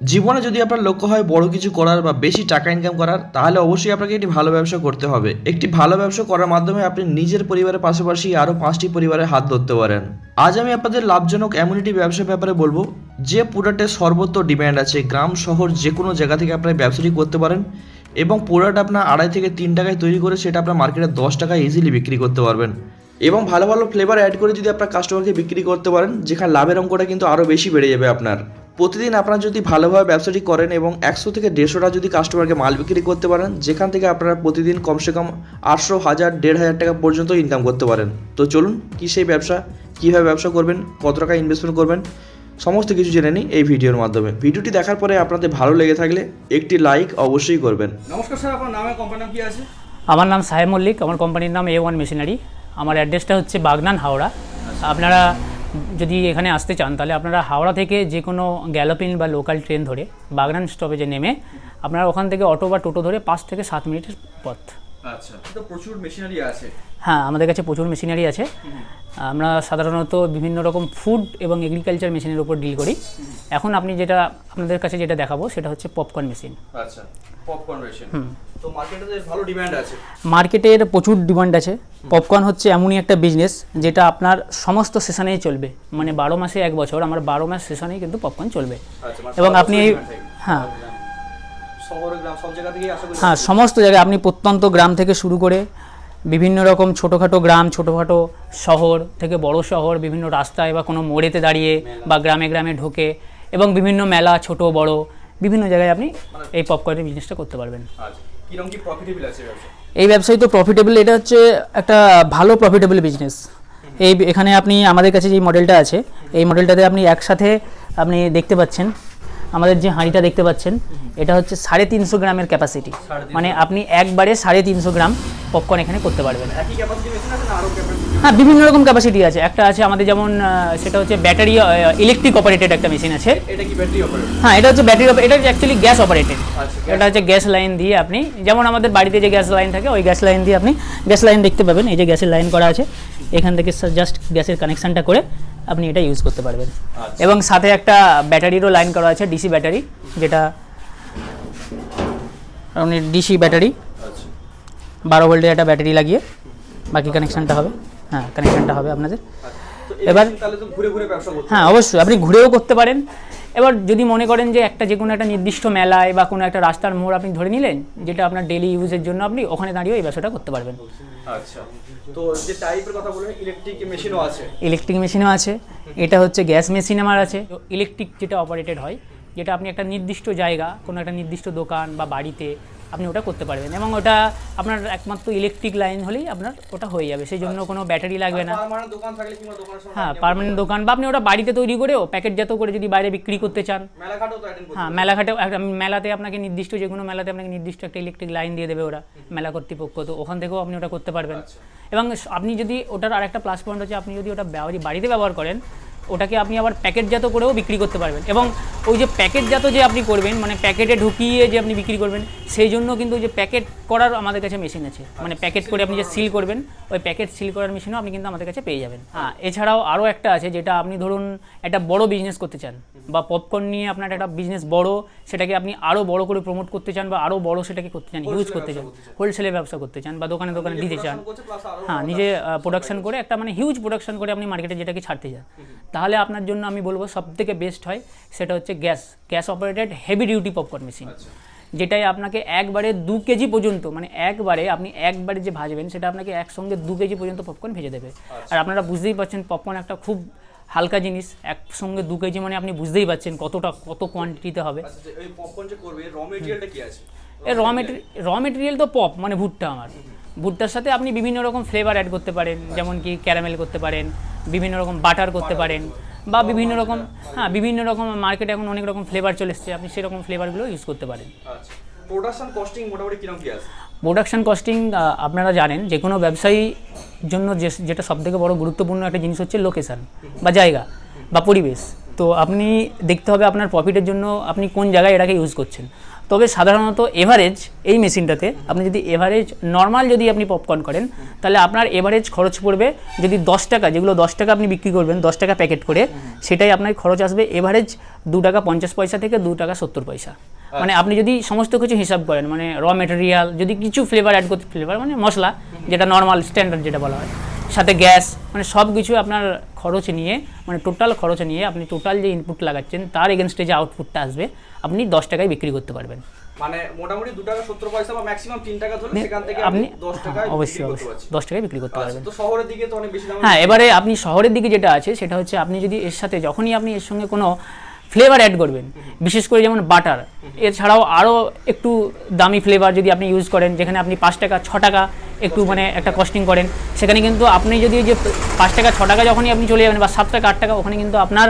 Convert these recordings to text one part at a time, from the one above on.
জীবনে যদি আপনার লক্ষ্য হয় বড় কিছু করার বা বেশি টাকা ইনকাম করার, তাহলে অবশ্যই আপনাকে একটি ভালো ব্যবসা করতে হবে। একটি ভালো ব্যবসা করার মাধ্যমে আপনি নিজের পরিবারের পাশাপাশি আরও 5টি পরিবারের হাত ধরতে পারেন। আজ আমি আপনাদের লাভজনক এমন একটি ব্যবসার ব্যাপারে বলবো যে প্রোডাক্টের সর্বত্র ডিম্যান্ড আছে। গ্রাম শহর যে কোনো জায়গা থেকে আপনার ব্যবসাটি করতে পারেন এবং প্রোডাক্ট আপনার 2.5 থেকে 3 টাকায় তৈরি করে সেটা আপনার মার্কেটে 10 টাকায় ইজিলি বিক্রি করতে পারবেন এবং ভালো ভালো ফ্লেভার অ্যাড করে যদি আপনার কাস্টমারকে বিক্রি করতে পারেন, যেখানে লাভের অঙ্কটা কিন্তু আরও বেশি বেড়ে যাবে আপনার। প্রতিদিন আপনারা যদি ভালোভাবে ব্যবসাটি করেন এবং 100 থেকে 150টা যদি কাস্টমারকে মাল বিক্রি করতে পারেন, যেখান থেকে আপনারা প্রতিদিন কমসে কম 800, 1000, 1500 টাকা পর্যন্ত ইনকাম করতে পারেন। তো চলুন কি সেই ব্যবসা, কীভাবে ব্যবসা করবেন, কত টাকা ইনভেস্টমেন্ট করবেন, সমস্ত কিছু জেনে নিই এই ভিডিওর মাধ্যমে। ভিডিওটি দেখার পরে আপনাদের ভালো লেগে থাকলে একটি লাইক অবশ্যই করবেন। নমস্কার স্যার, আপনার নাম এবং কোম্পানির নাম কি আছে? আমার নাম সাহেব মল্লিক, আমার কোম্পানির নাম A1 মেশিনারি। আমার অ্যাড্রেসটা হচ্ছে বাগনান, হাওড়া। আপনারা যদি এখানে আসতে চান তাহলে আপনারা হাওড়া থেকে যে কোনো গ্যালোপিন বা লোকাল ট্রেন ধরে বাগনান স্টপেজে নেমে আপনারা ওখান থেকে অটো বা টোটো ধরে 5 থেকে 7 মিনিটের পথ। আচ্ছা, তো প্রচুর মেশিনারি আছে। হ্যাঁ, আমাদের কাছে প্রচুর মেশিনারি আছে। আমরা সাধারণত বিভিন্ন রকম ফুড এবং এগ্রিকালচার মেশিনের উপর ডিল করি। এখন আপনাদের কাছে যেটা দেখাবো সেটা হচ্ছে পপকর্ন মেশিন। আচ্ছা, পপকর্ন মেশিন। তো মার্কেটে ভালো ডিমান্ড আছে। মার্কেটের প্রচুর ডিমান্ড আছে। পপকর্ন হচ্ছে এমনই একটা বিজনেস যেটা আপনার সমস্ত সেশনেই চলবে, মানে 12 মাসে 1 বছর আমার 12 মাস সেশনেই কিন্তু পপকর্ন চলবে। এবং আপনি হ্যাঁ শহর গ্রাম সব জায়গা থেকেই আশা করি। হ্যাঁ, সমস্ত জায়গায় আপনি প্রত্যন্ত গ্রাম থেকে শুরু করে বিভিন্ন রকম ছোটোখাটো গ্রাম, ছোটোখাটো শহর থেকে বড় শহর, বিভিন্ন রাস্তায় বা কোনো মোড়েতে দাঁড়িয়ে বা গ্রামে গ্রামে ঢোকে এবং বিভিন্ন মেলা, ছোট বড় বিভিন্ন জায়গায় আপনি এই পপকর্নের বিজনেসটা করতে পারবেন। কিরকম কি প্রফিটেবল আছে ব্যবসা? এই ব্যবসায় তো প্রফিটেবল, এটা হচ্ছে একটা ভালো প্রফিটেবল বিজনেস। এখানে আপনি আমাদের কাছে যে মডেলটা আছে, এই মডেলটাতে আপনি একসাথে আপনি দেখতে পাচ্ছেন আমাদের যে হাঁড়িটা দেখতে পাচ্ছেন, এটা হচ্ছে 350 গ্রামের ক্যাপাসিটি। মানে আপনি একবারে 350 গ্রাম পপকর্ন এখানে করতে পারবেন। একই ক্যাপাসিটি মেশিন আছে না আরো ক্যাপাসিটি? হ্যাঁ, বিভিন্ন রকম ক্যাপাসিটি আছে। একটা আছে আমাদের যেমন সেটা হচ্ছে ব্যাটারি ইলেকট্রিক অপারেটেড একটা মেশিন আছে। এটা কি ব্যাটারি অপারেটেড? হ্যাঁ, এটা হচ্ছে ব্যাটারি, এটা অ্যাকচুয়ালি গ্যাস অপারেটেড। এটা হচ্ছে গ্যাস লাইন দিয়ে আপনি, যেমন আমাদের বাড়িতে যে গ্যাস লাইন থাকে ওই গ্যাস লাইন দিয়ে আপনি গ্যাস লাইন দেখতে পাবেন। এই যে গ্যাসের লাইন করা আছে, এখান থেকে জাস্ট গ্যাসের কানেকশানটা করে আপনি এটা ইউজ করতে পারবেন। এবং সাথে একটা ব্যাটারিরও লাইন করা আছে, ডিসি ব্যাটারি, যেটা আপনি ডিসি ব্যাটারি 12 ভোল্টের একটা ব্যাটারি লাগিয়ে বাকি কানেকশানটা হবে। হ্যাঁ, কানেকশানটা হবে আপনাদের। এবার তাহলে তো ঘুরে ঘুরে ব্যবসা করতে। হ্যাঁ, অবশ্যই আপনি ঘুরেও করতে পারেন। এবার যদি মনে করেন যে যে কোনো একটা নির্দিষ্ট মেলায় বা কোনো একটা রাস্তার মোড় আপনি ধরে নিলেন, যেটা আপনার ডেইলি ইউজের জন্য আপনি ওখানে দাঁড়িয়েও এই ব্যবসাটা করতে পারবেন। আচ্ছা, তো যে টাইপের কথা বললেন, ইলেকট্রিক মেশিনও আছে? ইলেকট্রিক মেশিনও আছে। এটা হচ্ছে গ্যাস মেশিন আমার আছে। ইলেকট্রিক যেটা অপারেটেড হয়, যেটা আপনি একটা নির্দিষ্ট জায়গা, কোনো একটা নির্দিষ্ট দোকান বা বাড়িতে আপনি ওটা করতে পারবেন এবং ওটা আপনার একমাত্র ইলেকট্রিক লাইন হলেই আপনার ওটা হয়ে যাবে। সেই জন্য কোনো ব্যাটারি লাগবে না। পার্মানেন্ট দোকান থাকলে কিংবা দোকানের সামনে, হ্যাঁ, পার্মানেন্ট দোকান বা আপনি ওটা বাড়িতে তৈরি করেও প্যাকেটজাত করে যদি বাইরে বিক্রি করতে চান। মেলাঘাটও তো অ্যাটেন্ড করতে। হ্যাঁ, মেলাঘাটে মেলাতে আপনাকে নির্দিষ্ট যে কোনো মেলাতে আপনাকে নির্দিষ্ট একটা ইলেকট্রিক লাইন দিয়ে দেবে ওরা, মেলা কর্তৃপক্ষ। তো ওখান থেকেও আপনি ওটা করতে পারবেন। এবং আপনি যদি ওটার আরেকটা প্লাস পয়েন্ট হচ্ছে, আপনি যদি ওটা বাড়িতে ব্যবহার করেন, ওটাকে আপনি আবার প্যাকেটজাত করেও বিক্রি করতে পারবেন। এবং ওই যে প্যাকেটজাত যে আপনি করবেন, মানে প্যাকেটে ঢুকিয়ে যে আপনি বিক্রি করবেন, সেই জন্য কিন্তু ওই যে প্যাকেট করার আমাদের কাছে মেশিন আছে। মানে প্যাকেট করে আপনি যে সিল করবেন, ওই প্যাকেট সিল করার মেশিনও আপনি কিন্তু আমাদের কাছে পেয়ে যাবেন। হ্যাঁ, এছাড়াও আরও একটা আছে, যেটা আপনি ধরুন একটা বড় বিজনেস করতে চান বা পপকর্ন নিয়ে আপনার একটা বিজনেস বড়, সেটাকে আপনি আরও বড় করে প্রমোট করতে চান বা আরও বড় সেটাকে করতে চান, ইউজ করতে চান, হোলসেলে ব্যবসা করতে চান বা দোকানে দোকানে দিতে চান। হ্যাঁ, নিজে প্রোডাকশন করে একটা মানে হিউজ প্রোডাকশন করে আপনি মার্কেটে যেটাকে ছাড়তে চান, তাহলে আপনার জন্য আমি বলবো সবথেকে বেস্ট হয় সেটা হচ্ছে gas operated heavy duty popcorn machine, যেটাই আপনাকে একবারে 2 কেজি পর্যন্ত, মানে একবারে যে ভাজবেন সেটা আপনাকে একসঙ্গে 2 কেজি পর্যন্ত পপকর্ন ভেজে দেবে। আর আপনারা বুঝতেই পারছেন পপকর্ন একটা খুব হালকা জিনিস, একসঙ্গে 2 কেজি মানে আপনি বুঝতেই পারছেন কত কোয়ান্টিটিতে হবে। এই পপকর্ন যে করবে, র মেটেরিয়ালটা কি আছে? এই র মেটেরিয়াল তো পপ মানে ভুট্টা। আমার ভুট্টার সাথে আপনি বিভিন্ন রকম ফ্লেভার অ্যাড করতে পারেন, যেমন কি ক্যারামেল করতে পারেন, বিভিন্ন রকম বাটার করতে পারেন বা বিভিন্ন রকম মার্কেটে এখন অনেক রকম ফ্লেভার চলে এসছে, আপনি সেরকম ফ্লেভারগুলো ইউজ করতে পারেন। আচ্ছা, প্রোডাকশন কস্টিং মোটামুটি কিরকম কি আছে? প্রোডাকশন কস্টিং আপনারা জানেন, যে কোনো ব্যবসায়ীর জন্য যেটা সবথেকে বড় গুরুত্বপূর্ণ একটা জিনিস হচ্ছে লোকেশান বা জায়গা বা পরিবেশ। তো আপনি দেখতে হবে আপনার প্রফিটের জন্য আপনি কোন জায়গায় এটাকে ইউজ করছেন। তবে সাধারণত এভারেজ এই মেশিনটাতে আপনি যদি এভারেজ নর্মাল যদি আপনি পপকর্ন করেন তাহলে আপনার এভারেজ খরচ পড়বে যদি 10 টাকা, যেগুলো 10 টাকা আপনি বিক্রি করবেন 10 টাকা প্যাকেট করে, সেটাই আপনার খরচ আসবে এভারেজ 2 টাকা 50 পয়সা থেকে 2 টাকা 70 পয়সা। মানে আপনি যদি সমস্ত কিছু হিসাব করেন, মানে র মেটেরিয়াল যদি কিছু ফ্লেভার অ্যাড করতে, ফ্লেভার মানে মশলা যেটা নর্মাল স্ট্যান্ডার্ড যেটা বলা হয়, সাথে গ্যাস, মানে সব কিছু আপনার খরচ নিয়ে, মানে টোটাল খরচ নিয়ে আপনি টোটাল যে ইনপুট লাগাচ্ছেন তার এগেনস্টে যে আউটপুটটা আসবে আপনি 10 টাকায় বিক্রি করতে পারবেন। মানে মোটামুটি 2 টাকা 70 পয়সা বা ম্যাক্সিমাম 3 টাকা ধরে সেখান থেকে আপনি 10 টাকায় অবশ্যই বিক্রি করতে অবশ্যই পারছেন। 10 টাকায় বিক্রি করতে পারবেন। তো শহরের দিকে তো অনেক বেশি দাম। হ্যাঁ, এবারে আপনি শহরের দিকে যেটা আছে সেটা হচ্ছে আপনি যদি এর সাথে যখনই আপনি এর সঙ্গে কোনো ফ্লেভার অ্যাড করবেন, বিশেষ করে যেমন বাটার, এছাড়াও আরও একটু দামি ফ্লেভার যদি আপনি ইউজ করেন, যেখানে আপনি 5 টাকা 6 টাকা একটু মানে একটা কস্টিং করেন, সেখানে কিন্তু আপনি যদি যে 5 টাকা 6 টাকা যখনই আপনি চলে যাবেন বা 7 টাকা 8 টাকা, ওখানে কিন্তু আপনার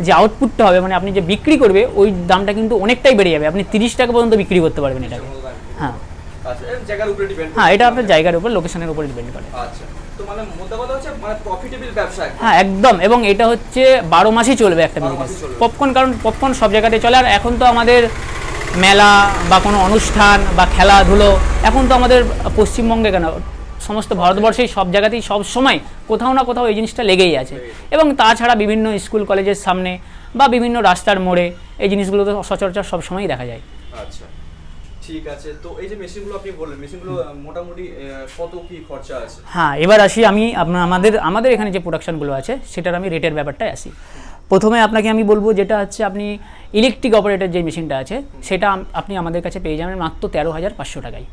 যে আউটপুটটা হবে, মানে আপনি যে বিক্রি করবে ওই দামটা কিন্তু অনেকটাই বেড়ে যাবে। আপনি 30 টাকা পর্যন্ত বিক্রি করতে পারবেন এটাকে। হ্যাঁ আচ্ছা, এর জায়গার উপরে ডিপেন্ড। হ্যাঁ, এটা আপনার জায়গার উপর, লোকেশনের উপর ডিপেন্ড করে। আচ্ছা, তো মানে মোদ্দা কথা হচ্ছে মানে প্রফিটেবল ব্যবসা। হ্যাঁ একদম, এবং এটা হচ্ছে 12 মাসই চলবে একটা 12 বিজনেস। মাসই চলবে। পপকর্ন, কারণ পপকর্ন সব জায়গাতে চলে। আর এখন তো আমাদের মেলা বা কোনো অনুষ্ঠান বা খেলাধুলো, এখন তো আমাদের পশ্চিমবঙ্গে কেন সমস্ত ভারতবর্ষেই সব জায়গাতেই সব সময় কোথাও না কোথাও এই জিনিসটা লেগেই আছে। এবং তাছাড়া বিভিন্ন স্কুল কলেজের সামনে বা বিভিন্ন রাস্তার মোড়ে এই জিনিসগুলো তো সচরাচর সবসময়ই দেখা যায়। আচ্ছা, ঠিক আছে। তো এই যে মেশিনগুলো আপনি বললেন, মেশিনগুলো মোটামুটি কত কি খরচা আছে? হ্যাঁ, এবার আসি আমি আমাদের এখানে যে প্রোডাকশনগুলো আছে সেটার আমি রেটের ব্যাপারটায় আসি। প্রথমে আপনাকে আমি বলবো যেটা হচ্ছে আপনি ইলেকট্রিক অপারেটর যে মেশিনটা আছে সেটা আপনি আমাদের কাছে পেয়ে যাবেন মাত্র 13,500 টাকায়।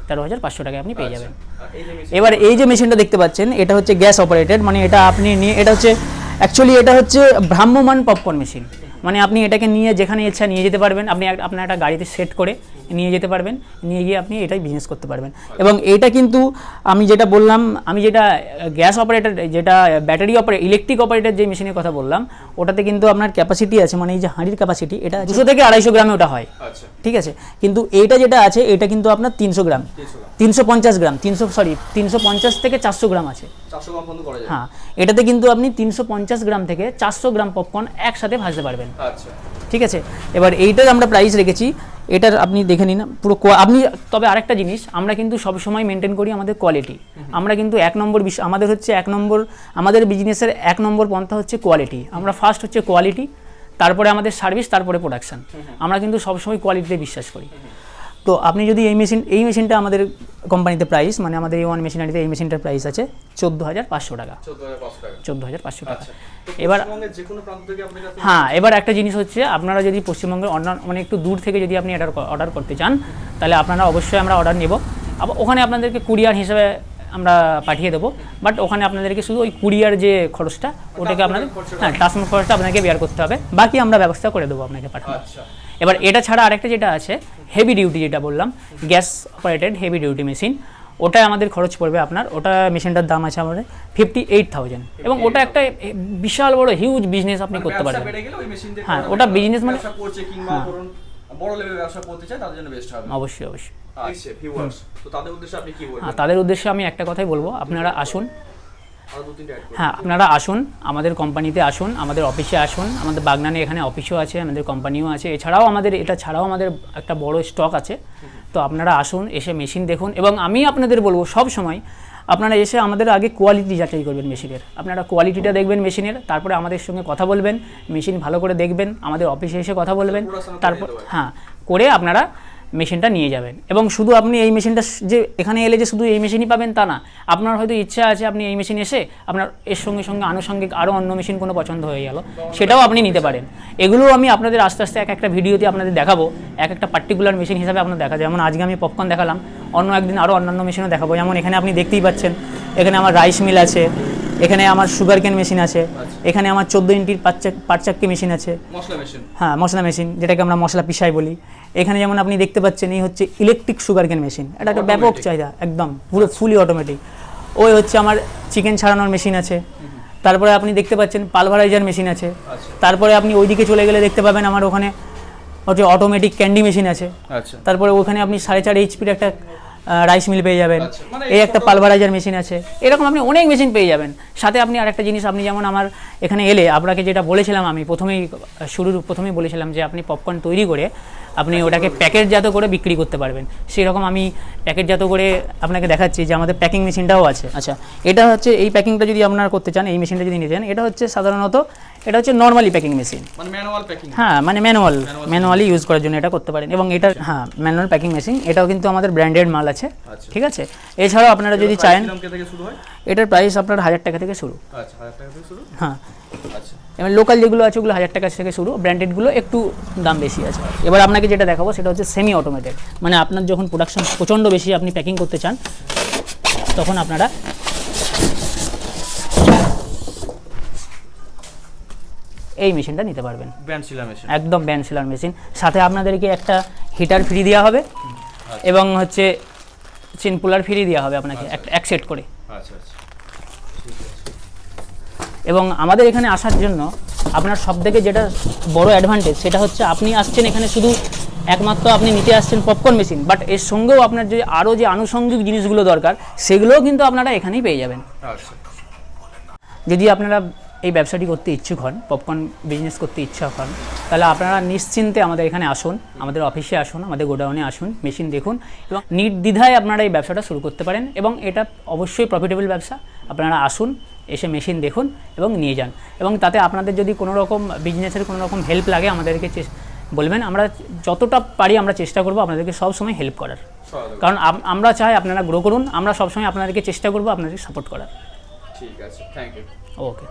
13,500 টাকায় আপনি পেয়ে যাবেন। এবার এই যে মেশিনটা দেখতে পাচ্ছেন এটা হচ্ছে গ্যাস অপারেটেড, মানে এটা আপনি নিয়ে, এটা হচ্ছে অ্যাকচুয়ালি এটা হচ্ছে ভ্রাম্যমান পপকর্ন মেশিন। মানে আপনি এটাকে নিয়ে যেখানে ইচ্ছা নিয়ে যেতে পারবেন, আপনি আপনার একটা গাড়িতে সেট করে নিয়ে যেতে পারবেন, নিয়ে গিয়ে আপনি এটাই বিজনেস করতে পারবেন। এবং এইটা কিন্তু আমি যেটা বললাম, আমি যেটা গ্যাস অপারেটর, যেটা ব্যাটারি ইলেকট্রিক অপারেটর যে মেশিনের কথা বললাম, ওটাতে কিন্তু আপনার ক্যাপাসিটি আছে, মানে এই যে হাঁড়ির ক্যাপাসিটি এটা 200 থেকে 250 গ্রামে ওটা হয়। ঠিক আছে, কিন্তু এইটা যেটা আছে এটা কিন্তু আপনার 300 গ্রাম, 350 গ্রাম, 350 থেকে 400 গ্রাম আছে। 400 গ্রাম পর্যন্ত করা যায়। হ্যাঁ, এটাতে কিন্তু আপনি 350 গ্রাম থেকে 400 গ্রাম পপকর্ন একসাথে ভাজতে পারবেন। আচ্ছা, ঠিক আছে, এবার এইটার আমরা প্রাইস রেখেছি, এটার আপনি দেখে নিন পুরো আপনি। তবে আরেকটা জিনিস, আমরা কিন্তু সবসময় মেনটেন করি আমাদের কোয়ালিটি। আমরা কিন্তু আমাদের হচ্ছে 1 নম্বর, আমাদের বিজনেসের 1 নম্বর পন্থা হচ্ছে কোয়ালিটি। আমরা ফার্স্ট হচ্ছে কোয়ালিটি, তারপরে আমাদের সার্ভিস, তারপরে প্রোডাকশন। আমরা কিন্তু সবসময় কোয়ালিটিতে বিশ্বাস করি। তো আপনি যদি এই মেশিনটা আমাদের কোম্পানিতে প্রাইস, মানে আমাদের এই ওয়ান মেশিনারিতে এই মেশিনটার প্রাইস আছে 14,500 টাকা। 14,500 টাকা। এবার হ্যাঁ, এবার একটা জিনিস হচ্ছে, আপনারা যদি পশ্চিমবঙ্গের মানে একটু দূর থেকে যদি আপনি এটা অর্ডার করতে চান, তাহলে আপনারা অবশ্যই আমরা অর্ডার নেব। আবার ওখানে আপনাদেরকে কুরিয়ার হিসেবে আমরা পাঠিয়ে দেবো, বাট ওখানে আপনাদেরকে শুধু ওই কুরিয়ার যে খরচটা ওটাকে আপনাদের, হ্যাঁ ট্রান্সপোর্ট খরচটা আপনাকে বেয়ার করতে হবে, বাকি আমরা ব্যবস্থা করে দেবো আপনাকে পাঠানো। এবার এটা ছাড়া আরেকটা যেটা আছে হেভি ডিউটি, যেটা বললাম gas operated heavy duty machine, ওটা আমাদের খরচ পড়বে আপনার, ওটা মেশিনটার দাম আছে আমাদের 58,000। এবং ওটা একটা বিশাল বড় হিউজ বিজনেস আপনি করতে পারবেন। হ্যাঁ, ওটা বিজনেস মানে বড় লেভেলের ব্যবসা করতে চায় তাদের জন্য বেস্ট হবে। অবশ্যই অবশ্যই। আচ্ছা ভিউয়ার্স, তো তাদের উদ্দেশ্যে আপনি কি বলবেন? তাদের উদ্দেশ্যে আমি একটা কথাই বলবো, আপনারা আসুন। হ্যাঁ, আপনারা আসুন, আমাদের কোম্পানিতে আসুন, আমাদের অফিসে আসুন। আমাদের বাগনানে এখানে অফিসও আছে, আমাদের কোম্পানিও আছে। এছাড়াও এটা ছাড়াও আমাদের একটা বড় স্টক আছে। তো আপনারা আসুন, এসে মেশিন দেখুন। এবং আমি আপনাদের বলবো সব সময় আপনারা এসে আমাদের আগে কোয়ালিটি যাচাই করবেন মেশিনের। আপনারা কোয়ালিটিটা দেখবেন মেশিনের, তারপরে আমাদের সঙ্গে কথা বলবেন, মেশিন ভালো করে দেখবেন, আমাদের অফিসে এসে কথা বলবেন, তারপর হ্যাঁ করে আপনারা মেশিনটা নিয়ে যাবেন। এবং শুধু আপনি এই মেশিনটা যে এখানে এলে যে শুধু এই মেশিনই পাবেন তা না, আপনার হয়তো ইচ্ছা আছে আপনি এই মেশিন এসে আপনার এর সঙ্গে সঙ্গে আনুষঙ্গিক আরও অন্য মেশিন কোনো পছন্দ হয়ে গেল, সেটাও আপনি নিতে পারেন। এগুলো আমি আপনাদের আস্তে আস্তে একটা ভিডিওতে আপনাদের দেখাবো, একটা পার্টিকুলার মেশিন হিসাবে আপনার দেখা যায়। যেমন আজকে আমি পপকর্ন দেখালাম, অন্য একদিন আরও অন্যান্য মেশিনও দেখাবো। যেমন এখানে আপনি দেখতেই পাচ্ছেন, এখানে আমার রাইস মিল আছে, এখানে আমার সুগার ক্যান মেশিন আছে, এখানে আমার 14 ইঞ্চির পাঁচ চাক্কি মেশিন আছে, হ্যাঁ মশলা মেশিন, যেটাকে আমরা মশলা পিসাই বলি। এখানে যেমন আপনি দেখতে পাচ্ছেন এই হচ্ছে ইলেকট্রিক সুগার ক্যান মেশিন, এটা একটা ব্যাপক চাহিদা, একদম পুরো ফুলি অটোমেটিক। ওই হচ্ছে আমার চিকেন ছাড়ানোর মেশিন আছে। তারপরে আপনি দেখতে পাচ্ছেন পালভারাইজার মেশিন আছে। তারপরে আপনি ওইদিকে চলে গেলে দেখতে পাবেন আমার ওখানে হচ্ছে অটোমেটিক ক্যান্ডি মেশিন আছে। তারপরে ওখানে আপনি 4.5 HP একটা রাইস মিল পেয়ে যাবেন, আচ্ছা, মানে এই একটা পালভারাইজার মেশিন আছে, এরকম আপনি অনেক মেশিন পেয়ে যাবেন। সাথে আপনি আরেকটা জিনিস, আপনি যেমন আমার এখানে এলে আপনাকে যেটা বলেছিলাম আমি প্রথমেই বলেছিলাম যে আপনি পপকর্ন তৈরি করে আপনি ওটাকে প্যাকেটজাত করে বিক্রি করতে পারবেন। সেরকম আমি প্যাকেটজাত করে আপনাকে দেখাচ্ছি যে আমাদের প্যাকিং মেশিনটাও আছে। আচ্ছা, এটা হচ্ছে এই প্যাকিংটা যদি আপনারা করতে চান, এই মেশিনটা যদি নিতে চান, এটা হচ্ছে সাধারণত এটা হচ্ছে নর্মালি প্যাকিং মেশিন, মানে ম্যানুয়াল প্যাকিং। হ্যাঁ, মানে ম্যানুয়ালি ইউজ করার জন্য এটা করতে পারেন। এবং এটা হ্যাঁ ম্যানুয়াল প্যাকিং মেশিন, এটাও কিন্তু আমাদের ব্র্যান্ডেড মাল আছে, আচ্ছা। ঠিক আছে। এছাড়াও আপনারা যদি চান, কিরকম থেকে শুরু হয়? এটার প্রাইস আপনার 1000 টাকা থেকে শুরু। আচ্ছা, 1000 টাকা থেকে শুরু। হ্যাঁ, আচ্ছা, এবার লোকাল যেগুলো আছে ওগুলো 1000 টাকা থেকে শুরু, ব্র্যান্ডেডগুলো একটু দাম বেশি আছে। এবার আপনাকে যেটা দেখাবো সেটা হচ্ছে সেমি অটোমেটেড, মানে আপনার যখন প্রোডাকশন প্রচণ্ড বেশি আপনি প্যাকিং করতে চান তখন আপনারা এই মেশিনটা নিতে পারবেন। ব্যান্ড সিলার মেশিন। একদম ব্যান্ড সিলার মেশিন, সাথে আপনাদেরকে একটা হিটার ফ্রি দেওয়া হবে এবং হচ্ছে চেন পুলার ফ্রি দেওয়া হবে আপনাকে এক সেট করে। আচ্ছা আচ্ছা, এবং আমাদের এখানে আসার জন্য আপনার সবথেকে যেটা বড় অ্যাডভান্টেজ সেটা হচ্ছে আপনি আসছেন এখানে শুধু একমাত্র আপনি নিতে আসছেন পপকর্ন মেশিন, বাট এর সঙ্গেও আপনার যে আরও যে আনুষঙ্গিক জিনিসগুলো দরকার সেগুলোও কিন্তু আপনারা এখানেই পেয়ে যাবেন। আচ্ছা, যদি আপনারা এই ব্যবসাটি করতে ইচ্ছুক হন, পপকর্ন বিজনেস করতে ইচ্ছুক হন, তাহলে আপনারা নিশ্চিন্তে আমাদের এখানে আসুন, আমাদের অফিসে আসুন, আমাদের গোডাউনে আসুন, মেশিন দেখুন এবং নির্দ্বিধায় আপনারা এই ব্যবসাটা শুরু করতে পারেন। এবং এটা অবশ্যই প্রফিটেবল ব্যবসা। আপনারা আসুন, এসে মেশিন দেখুন এবং নিয়ে যান। এবং তাতে আপনাদের যদি কোনো রকম বিজনেসের কোনো রকম হেল্প লাগে আমাদেরকে বলবেন, আমরা যতটা পারি আমরা চেষ্টা করবো আপনাদেরকে সব সময় হেল্প করার, কারণ আমরা চাই আপনারা গ্রো করুন। আমরা সবসময় আপনাদেরকে চেষ্টা করবো আপনাদেরকে সাপোর্ট করার। ঠিক আছে, থ্যাংক ইউ। ওকে।